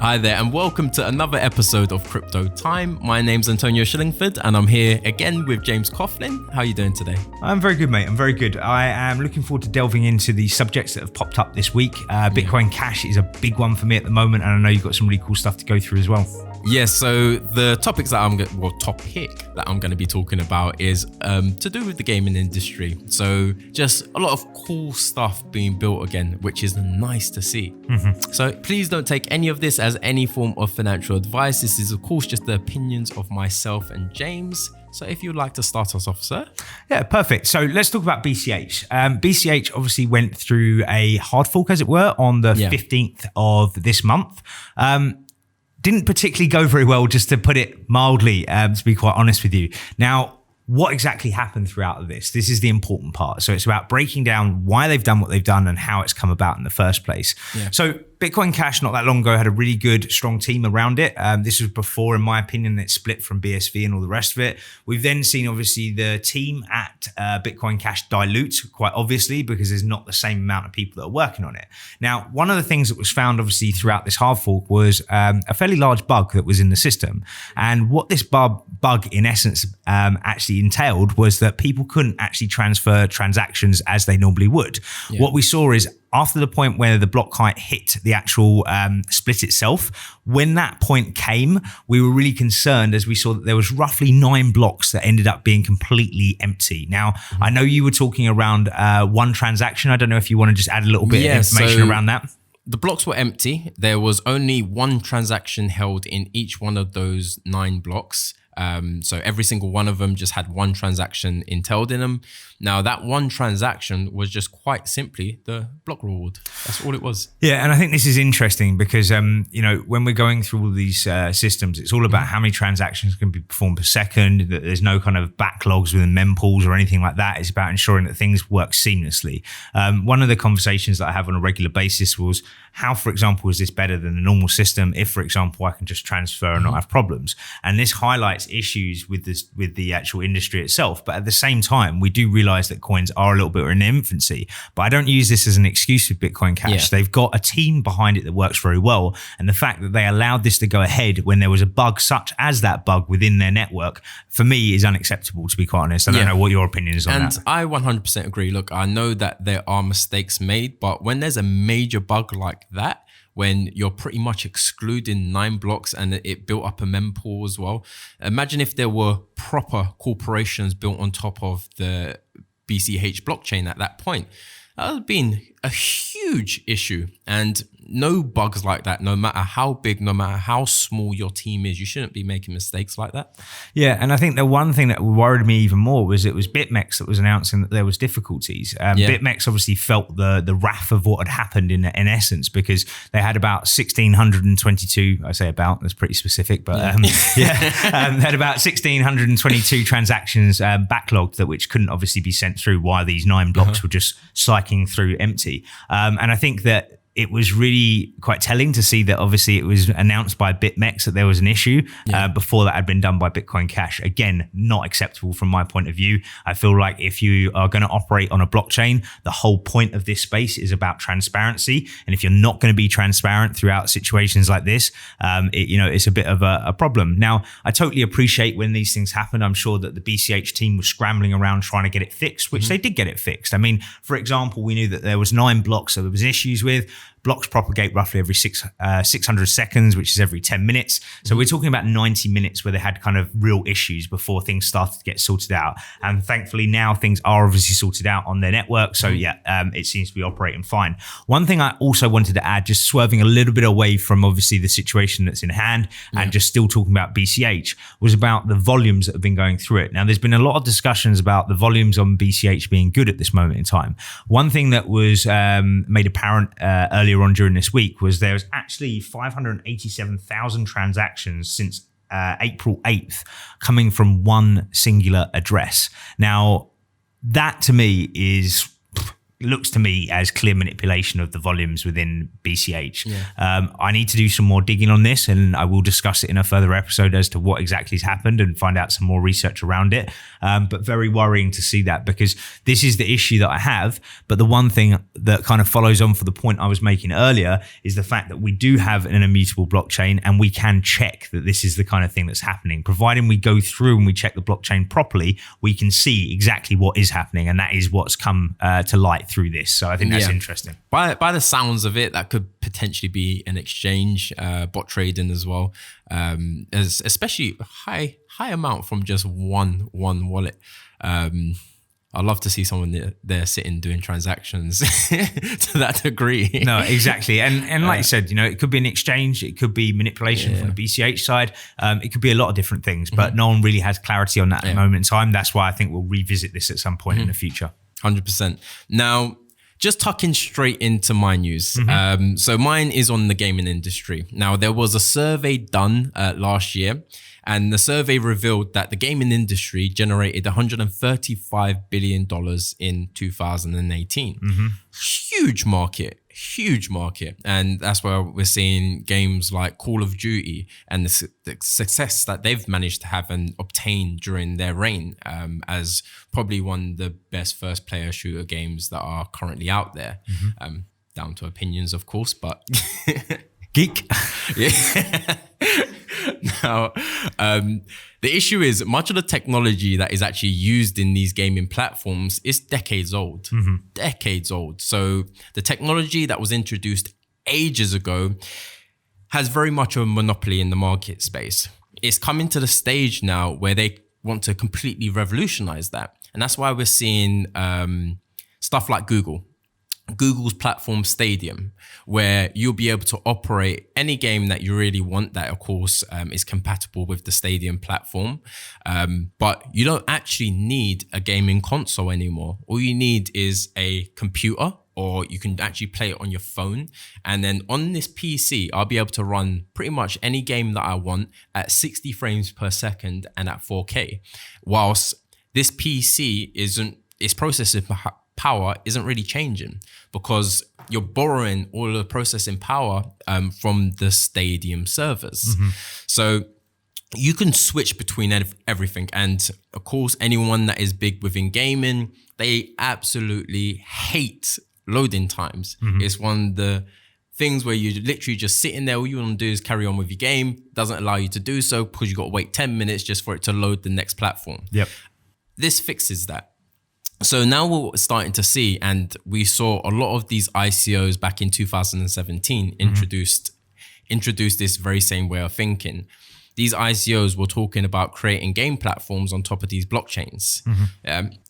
Hi there, and welcome to another episode of CryptoTime. My name's Antonio Shillingford, and I'm here again with James Coughlan. How are you doing today? I'm very good, mate. I'm very good. I am looking forward to delving into the subjects that have popped up this week. BitcoinCash is a big one for me at the moment, and I know you've got some really cool stuff to go through as well. Yes, so the topic that I'm going to be talking about is to do with the gaming industry. So just a lot of cool stuff being built again, which is nice to see. So please don't take any of this as any form of financial advice. This is, of course, just the opinions of myself and James. So if you'd like to start us off, sir. Yeah, perfect. So let's talk about BCH. BCH obviously went through a hard fork, as it were, on the 15th of this month. Didn't particularly go very well, just to put it mildly, to be quite honest with you. Now, what exactly happened throughout this? This is the important part. So it's about breaking down why they've done what they've done and how it's come about in the first place. Yeah. So BitcoinCash, not that long ago, had a really good, strong team around it. This was before, in my opinion, it split from BSV and all the rest of it. We've then seen, obviously, the team at BitcoinCash dilute, quite obviously, because there's not the same amount of people that are working on it. Now, one of the things that was found, obviously, throughout this hard fork was a fairly large bug that was in the system. And what this bug, in essence, actually entailed was that people couldn't actually transfer transactions as they normally would. Yeah. What we saw is, after the point where the block height hit the actual split itself, when that point came, we were really concerned as we saw that there was roughly 9 blocks that ended up being completely empty. Now, I know you were talking around one transaction. I don't know if you want to just add a little bit of information around that. The blocks were empty. There was only one transaction held in each one of those 9 blocks. So every single one of them just had one transaction entailed in them. Now that one transaction was just quite simply the block reward. That's all it was. Yeah, and I think this is interesting because when we're going through all these systems, it's all about how many transactions can be performed per second. That there's no kind of backlogs within mempools or anything like that. It's about ensuring that things work seamlessly. One of the conversations that I have on a regular basis was how, for example, is this better than the normal system? If, for example, I can just transfer and not have problems, and this highlights issues with the actual industry itself. But at the same time, we do realize that coins are a little bit in infancy. But I don't use this as an excuse with BitcoinCash. Yeah. They've got a team behind it that works very well, and the fact that they allowed this to go ahead when there was a bug such as that bug within their network, for me, is unacceptable, to be quite honest. I don't know what your opinion is on that. And I 100% agree. Look, I know that there are mistakes made, but when there's a major bug like that, when you're pretty much excluding 9 blocks and it built up a mempool as well. Imagine if there were proper corporations built on top of the BCH blockchain at that point. That would have been a huge issue. And no bugs like that, no matter how big, no matter how small your team is, you shouldn't be making mistakes like that. Yeah, and I think the one thing that worried me even more was it was BitMEX that was announcing that there was difficulties. BitMEX obviously felt the wrath of what had happened in essence, because they had about 1,622, I say about, that's pretty specific, but they had about 1,622 transactions backlogged which couldn't obviously be sent through while these 9 blocks were just cycling through empty. And I think that it was really quite telling to see that obviously it was announced by BitMEX that there was an issue before that had been done by BitcoinCash. Again, not acceptable from my point of view. I feel like if you are going to operate on a blockchain, the whole point of this space is about transparency. And if you're not going to be transparent throughout situations like this, it's a bit of a problem. Now, I totally appreciate when these things happen. I'm sure that the BCH team was scrambling around trying to get it fixed, which they did get it fixed. I mean, for example, we knew that there was 9 blocks that there was issues with. Blocks propagate roughly every 600 seconds, which is every 10 minutes. So we're talking about 90 minutes where they had kind of real issues before things started to get sorted out. And thankfully now things are obviously sorted out on their network. So it seems to be operating fine. One thing I also wanted to add, just swerving a little bit away from obviously the situation that's in hand and just still talking about BCH, was about the volumes that have been going through it. Now, there's been a lot of discussions about the volumes on BCH being good at this moment in time. One thing that was made apparent earlier on during this week was there's actually 587,000 transactions since April 8th coming from one singular address. Now, that to me is looks to me as clear manipulation of the volumes within BCH. Yeah. I need to do some more digging on this, and I will discuss it in a further episode as to what exactly has happened and find out some more research around it. But very worrying to see that, because this is the issue that I have. But the one thing that kind of follows on for the point I was making earlier is the fact that we do have an immutable blockchain, and we can check that this is the kind of thing that's happening. Providing we go through and we check the blockchain properly, we can see exactly what is happening, and that is what's come to light through this. So I think that's interesting. By the sounds of it, that could potentially be an exchange, bot trading as well, especially high amount from just one wallet. I'd love to see someone there sitting doing transactions to that degree. No, exactly. And like you said, it could be an exchange, it could be manipulation from the BCH side. It could be a lot of different things, but no one really has clarity on that at the moment in time. That's why I think we'll revisit this at some point in the future. 100%. Now, just tucking straight into my news. So mine is on the gaming industry. Now, there was a survey done last year, and the survey revealed that the gaming industry generated $135 billion in 2018. Huge market. And that's where we're seeing games like Call of Duty and the success that they've managed to have and obtain during their reign, as probably one of the best first player shooter games that are currently out there. Down to opinions, of course, but geek. Yeah. Now, the issue is much of the technology that is actually used in these gaming platforms is decades old. Decades old. So the technology that was introduced ages ago has very much a monopoly in the market space. It's coming to the stage now where they want to completely revolutionize that. And that's why we're seeing stuff like Google's platform Stadium, where you'll be able to operate any game that you really want that, of course, is compatible with the Stadium platform. But you don't actually need a gaming console anymore. All you need is a computer, or you can actually play it on your phone. And then on this PC, I'll be able to run pretty much any game that I want at 60 frames per second and at 4K. Whilst this PC its processing power isn't really changing, because you're borrowing all of the processing power from the Stadium servers. So you can switch between everything. And of course, anyone that is big within gaming, they absolutely hate loading times. It's one of the things where you literally just sitting there, all you want to do is carry on with your game. Doesn't allow you to do so because you got to wait 10 minutes just for it to load the next platform. This fixes that. So now what we're starting to see, and we saw a lot of these ICOs back in 2017 introduced this very same way of thinking. These ICOs were talking about creating game platforms on top of these blockchains.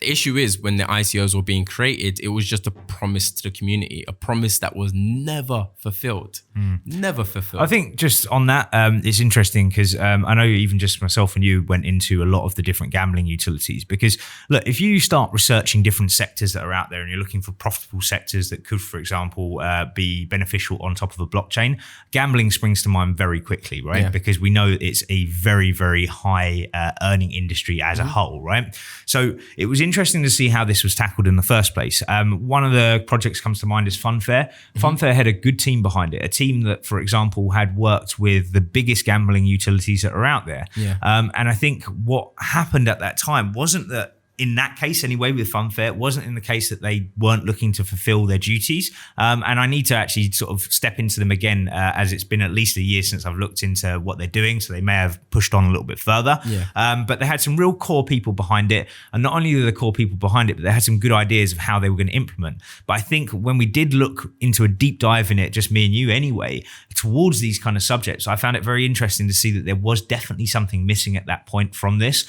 The issue is, when the ICOs were being created, it was just a promise to the community, a promise that was never fulfilled. Never fulfilled. I think just on that, it's interesting because I know even just myself and you went into a lot of the different gambling utilities, because look, if you start researching different sectors that are out there and you're looking for profitable sectors that could, for example, be beneficial on top of a blockchain, gambling springs to mind very quickly, right? Because we know it's a very, very high earning industry as a whole, right? So it was interesting to see how this was tackled in the first place. One of the projects comes to mind is Funfair. Funfair had a good team behind it, a team that, for example, had worked with the biggest gambling utilities that are out there. And I think what happened at that time wasn't that, in that case anyway, with Funfair, it wasn't in the case that they weren't looking to fulfill their duties. And I need to actually sort of step into them again, as it's been at least a year since I've looked into what they're doing. So they may have pushed on a little bit further. But they had some real core people behind it. And not only were the core people behind it, but they had some good ideas of how they were going to implement. But I think when we did look into a deep dive in it, just me and you anyway, towards these kind of subjects, I found it very interesting to see that there was definitely something missing at that point from this.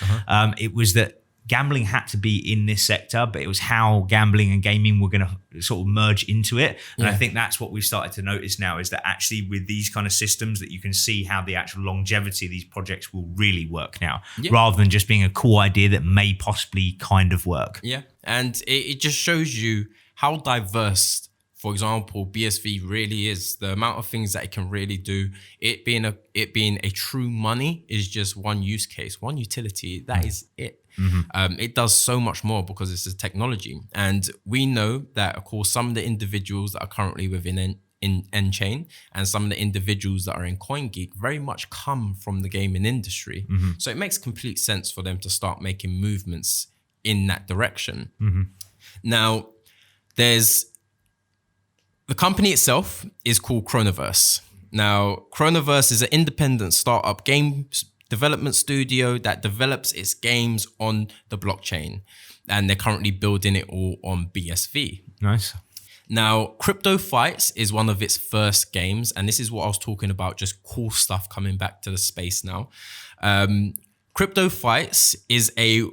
It was that gambling had to be in this sector, but it was how gambling and gaming were going to sort of merge into it. And I think that's what we've started to notice now, is that actually with these kind of systems, that you can see how the actual longevity of these projects will really work now, rather than just being a cool idea that may possibly kind of work. And it just shows you how diverse For example, BSV really is the amount of things that it can really do. It being a true money is just one use case, one utility. That is it. It does so much more because it's a technology. And we know that, of course, some of the individuals that are currently within N-Chain and some of the individuals that are in CoinGeek very much come from the gaming industry. So it makes complete sense for them to start making movements in that direction. Now, there's the company itself is called Chronoverse. Now, Chronoverse is an independent startup game development studio that develops its games on the blockchain. And they're currently building it all on BSV. Nice. Now, CryptoFights is one of its first games. And this is what I was talking about, just cool stuff coming back to the space now. CryptoFights is a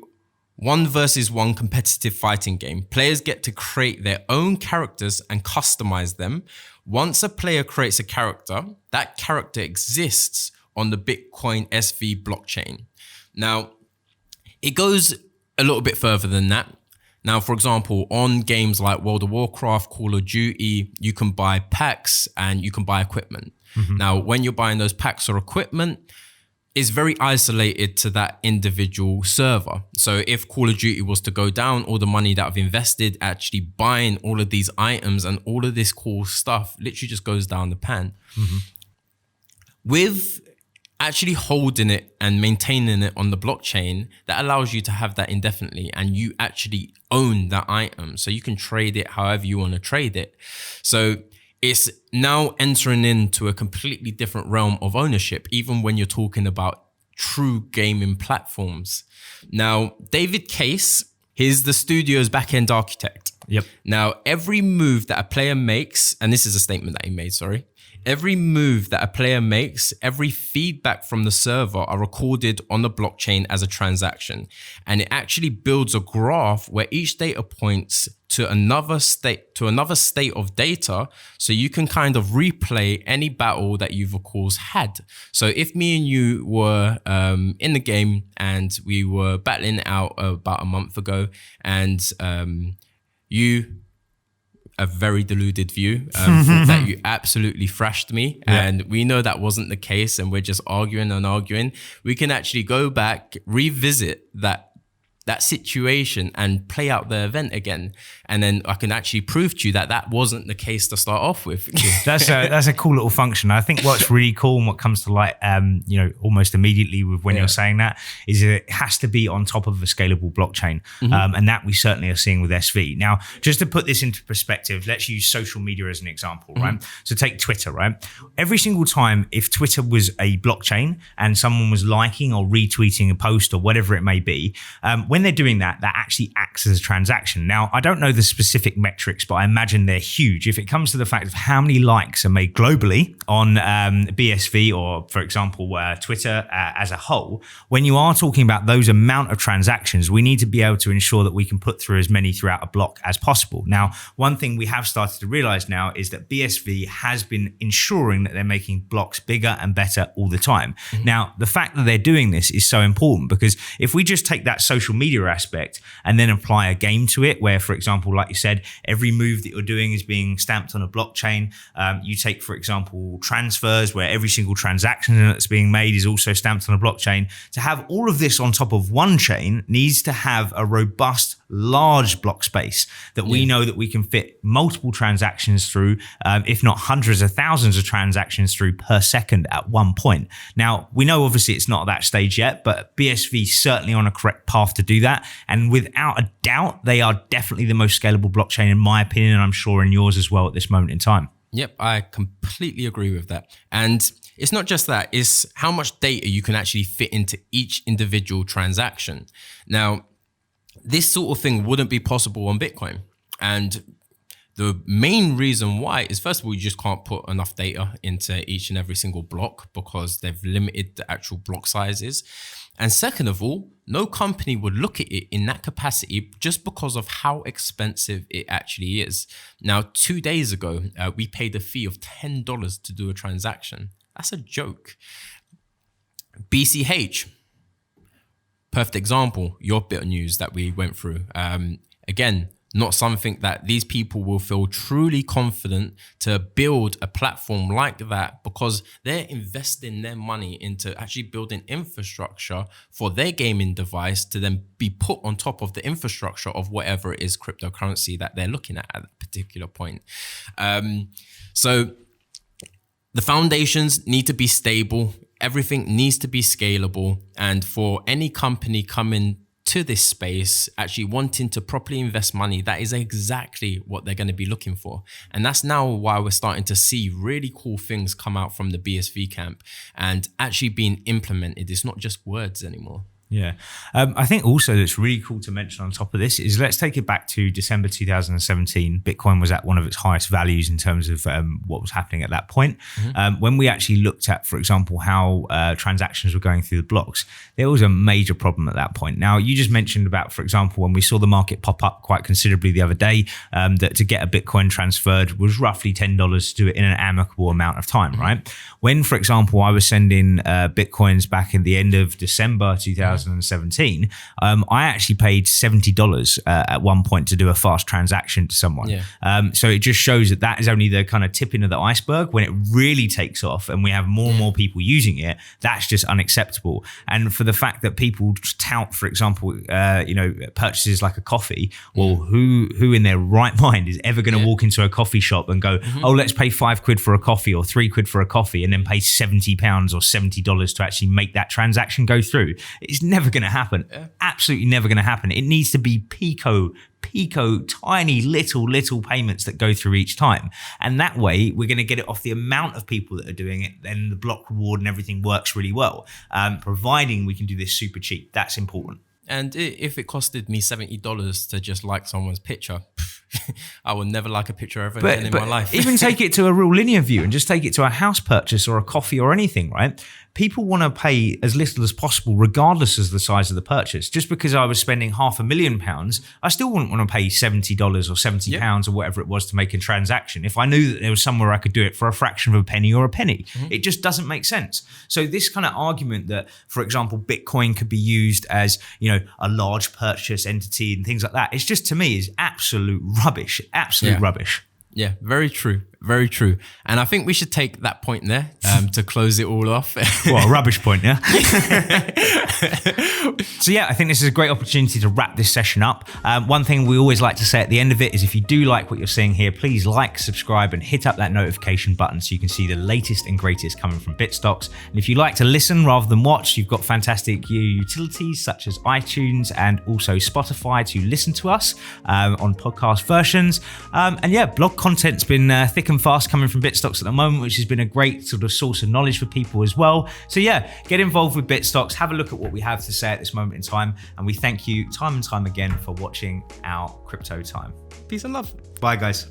1v1 competitive fighting game. Players get to create their own characters and customize them. Once a player creates a character, that character exists on the Bitcoin SV blockchain. Now, it goes a little bit further than that. Now, for example, on games like World of Warcraft, Call of Duty, you can buy packs and you can buy equipment. Now, when you're buying those packs or equipment, it's very isolated to that individual server. So if Call of Duty was to go down, all the money that I've invested actually buying all of these items and all of this cool stuff literally just goes down the pan. With actually holding it and maintaining it on the blockchain, that allows you to have that indefinitely and you actually own that item. So you can trade it however you want to trade it. So it's now entering into a completely different realm of ownership, even when you're talking about true gaming platforms. Now, David Case, he's the studio's back-end architect. Now, every move that a player makes, and this is a statement that he made, sorry. Every move that a player makes, every feedback from the server are recorded on the blockchain as a transaction. And it actually builds a graph where each data points to another state of data. So you can kind of replay any battle that you've of course had. So if me and you were in the game and we were battling it out about a month ago and you, a very deluded view, thought that you absolutely thrashed me. And we know that wasn't the case and we're just arguing and arguing. We can actually go back, revisit that situation and play out the event again. And then I can actually prove to you that that wasn't the case to start off with. That's a cool little function. I think what's really cool and what comes to light, almost immediately with when you're saying that is it has to be on top of a scalable blockchain. And that we certainly are seeing with SV. Now, just to put this into perspective, let's use social media as an example, right? So take Twitter, right? Every single time, if Twitter was a blockchain and someone was liking or retweeting a post or whatever it may be, when they're doing that, that actually acts as a transaction. Now, I don't know the specific metrics, but I imagine they're huge. If it comes to the fact of how many likes are made globally on BSV or, for example, Twitter as a whole, when you are talking about those amount of transactions, we need to be able to ensure that we can put through as many throughout a block as possible. Now, one thing we have started to realize now is that BSV has been ensuring that they're making blocks bigger and better all the time. Now, the fact that they're doing this is so important because if we just take that social media aspect and then apply a game to it where, for example, like you said, every move that you're doing is being stamped on a blockchain. You take, for example, transfers where every single transaction that's being made is also stamped on a blockchain. To have all of this on top of one chain needs to have a robust, large block space that we know that we can fit multiple transactions through, if not hundreds of thousands of transactions through per second at one point. Now, we know obviously it's not at that stage yet, but BSV is certainly on a correct path to do that. And without a doubt, they are definitely the most scalable blockchain in my opinion, and I'm sure in yours as well at this moment in time. Yep, I completely agree with that. And it's not just that, it's how much data you can actually fit into each individual transaction. Now, this sort of thing wouldn't be possible on Bitcoin. And the main reason why is, first of all, you just can't put enough data into each and every single block because they've limited the actual block sizes. And second of all, no company would look at it in that capacity just because of how expensive it actually is. Now, 2 days ago, we paid a fee of $10 to do a transaction. That's a joke. BCH, perfect example, your bit of news that we went through. Again, not something that these people will feel truly confident to build a platform like that, because they're investing their money into actually building infrastructure for their gaming device to then be put on top of the infrastructure of whatever it is cryptocurrency that they're looking at that particular point. So the foundations need to be stable. Everything needs to be scalable. And for any company coming to this space, actually wanting to properly invest money, that is exactly what they're going to be looking for. And that's now why we're starting to see really cool things come out from the BSV camp and actually being implemented. It's not just words anymore. Yeah. I think also that's really cool to mention on top of this is, let's take it back to December 2017. Bitcoin was at one of its highest values in terms of what was happening at that point. When we actually looked at, for example, how transactions were going through the blocks, there was a major problem at that point. Now, you just mentioned about, for example, when we saw the market pop up quite considerably the other day, that to get a Bitcoin transferred was roughly $10 to do it in an amicable amount of time, right? When, for example, I was sending Bitcoins back in the end of December 2017, I actually paid $70 at one point to do a fast transaction to someone. So it just shows that that is only the kind of tipping of the iceberg. When it really takes off and we have more and more people using it, that's just unacceptable. And for the fact that people tout, for example, purchases like a coffee, well, who in their right mind is ever going to walk into a coffee shop and go, oh, let's pay £5 for a coffee or £3 for a coffee, and then pay £70 or $70 to actually make that transaction go through? It's never going to happen. Absolutely never going to happen. It needs to be pico, tiny little payments that go through each time. And that way we're going to get it off the amount of people that are doing it. Then the block reward and everything works really well. Providing we can do this super cheap. That's important. And if it costed me $70 to just like someone's picture, I would never like a picture ever again in my life. Even take it to a real linear view and just take it to a house purchase or a coffee or anything, right? People want to pay as little as possible, regardless of the size of the purchase. Just because I was spending £500,000, I still wouldn't want to pay $70 or £70 or whatever it was to make a transaction if I knew that there was somewhere I could do it for a fraction of a penny or a penny. It just doesn't make sense. So this kind of argument that, for example, Bitcoin could be used as, a large purchase entity and things like that, it's just, to me, is absolute rubbish. Absolute rubbish. Yeah, very true. Very true. And I think we should take that point there to close it all off. What a rubbish point, yeah? So yeah, I think this is a great opportunity to wrap this session up. One thing we always like to say at the end of it is, if you do like what you're seeing here, please like, subscribe, and hit up that notification button so you can see the latest and greatest coming from Bitstocks. And if you like to listen rather than watch, you've got fantastic utilities such as iTunes and also Spotify to listen to us on podcast versions. And yeah, blog content's been thick and fast coming from Bitstocks at the moment, which has been a great sort of source of knowledge for people as well. So yeah, get involved with Bitstocks, have a look at what we have to say at this moment in time, and we thank you time and time again for watching our Crypto Time. Peace and love. Bye guys.